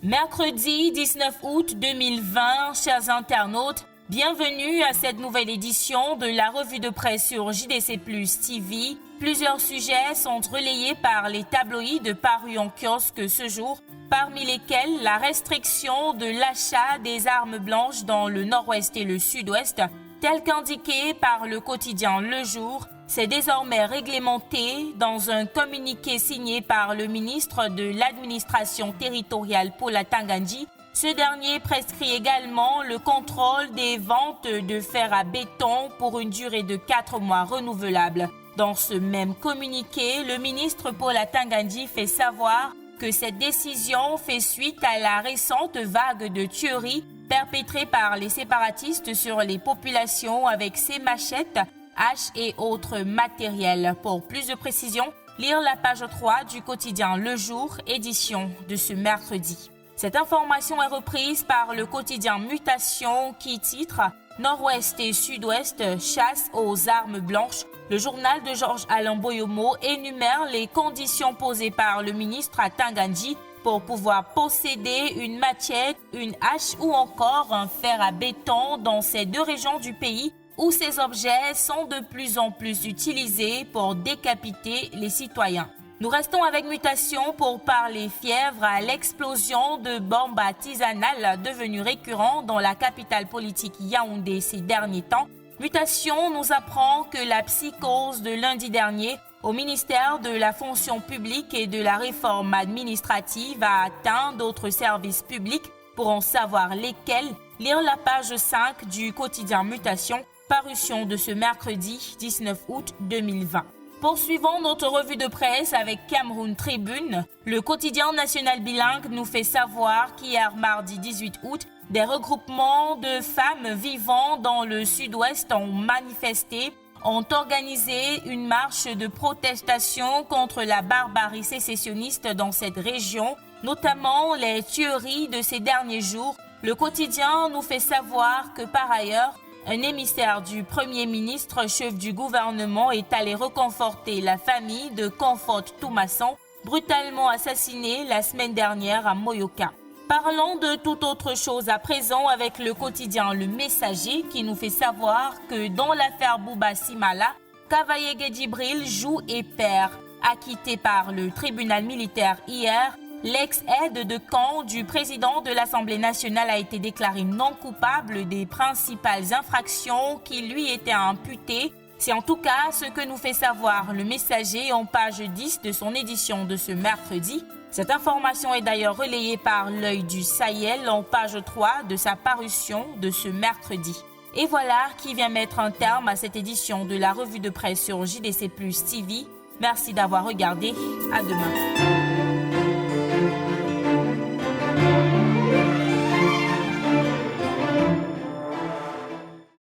Mercredi 19 août 2020, chers internautes, bienvenue à cette nouvelle édition de la revue de presse sur JDC Plus TV. Plusieurs sujets sont relayés par les tabloïds parus en kiosque ce jour, parmi lesquels la restriction de l'achat des armes blanches dans le nord-ouest et le sud-ouest, tel qu'indiqué par le quotidien Le Jour. C'est désormais réglementé dans un communiqué signé par le ministre de l'administration territoriale Paula Tangandji. Ce dernier prescrit également le contrôle des ventes de fer à béton pour une durée de 4 mois renouvelable. Dans ce même communiqué, le ministre Paula Tangandji fait savoir que cette décision fait suite à la récente vague de tueries perpétrées par les séparatistes sur les populations avec ces machettes, haches et autres matériels. Pour plus de précisions, lire la page 3 du quotidien Le Jour, édition de ce mercredi. Cette information est reprise par le quotidien Mutation qui titre « Nord-Ouest et Sud-Ouest chasse aux armes blanches ». Le journal de Georges-Alain Boyomo énumère les conditions posées par le ministre à Tangandji pour pouvoir posséder une machette, une hache ou encore un fer à béton dans ces deux régions du pays où ces objets sont de plus en plus utilisés pour décapiter les citoyens. Nous restons avec Mutation pour parler fièvre à l'explosion de bombes artisanales devenues récurrentes dans la capitale politique Yaoundé ces derniers temps. Mutation nous apprend que la psychose de lundi dernier au ministère de la fonction publique et de la réforme administrative a atteint d'autres services publics. Pour en savoir lesquels, lire la page 5 du quotidien Mutation, parution de ce mercredi 19 août 2020. Poursuivons notre revue de presse avec Cameroun Tribune. Le quotidien national bilingue nous fait savoir qu'hier mardi 18 août, des regroupements de femmes vivant dans le sud-ouest ont manifesté, ont organisé une marche de protestation contre la barbarie sécessionniste dans cette région, notamment les tueries de ces derniers jours. Le quotidien nous fait savoir que par ailleurs, un émissaire du Premier ministre, chef du gouvernement, est allé reconforter la famille de Comfort Toumasson, brutalement assassiné la semaine dernière à Moyoka. Parlons de toute autre chose à présent avec le quotidien Le Messager qui nous fait savoir que dans l'affaire Bouba Simala, Kavaye Djibril joue et perd. Acquitté par le tribunal militaire hier, l'ex-aide de camp du président de l'Assemblée nationale a été déclaré non coupable des principales infractions qui lui étaient imputées. C'est en tout cas ce que nous fait savoir Le Messager en page 10 de son édition de ce mercredi. Cette information est d'ailleurs relayée par l'Œil du Sahel en page 3 de sa parution de ce mercredi. Et voilà qui vient mettre un terme à cette édition de la revue de presse sur JDC Plus TV. Merci d'avoir regardé. À demain.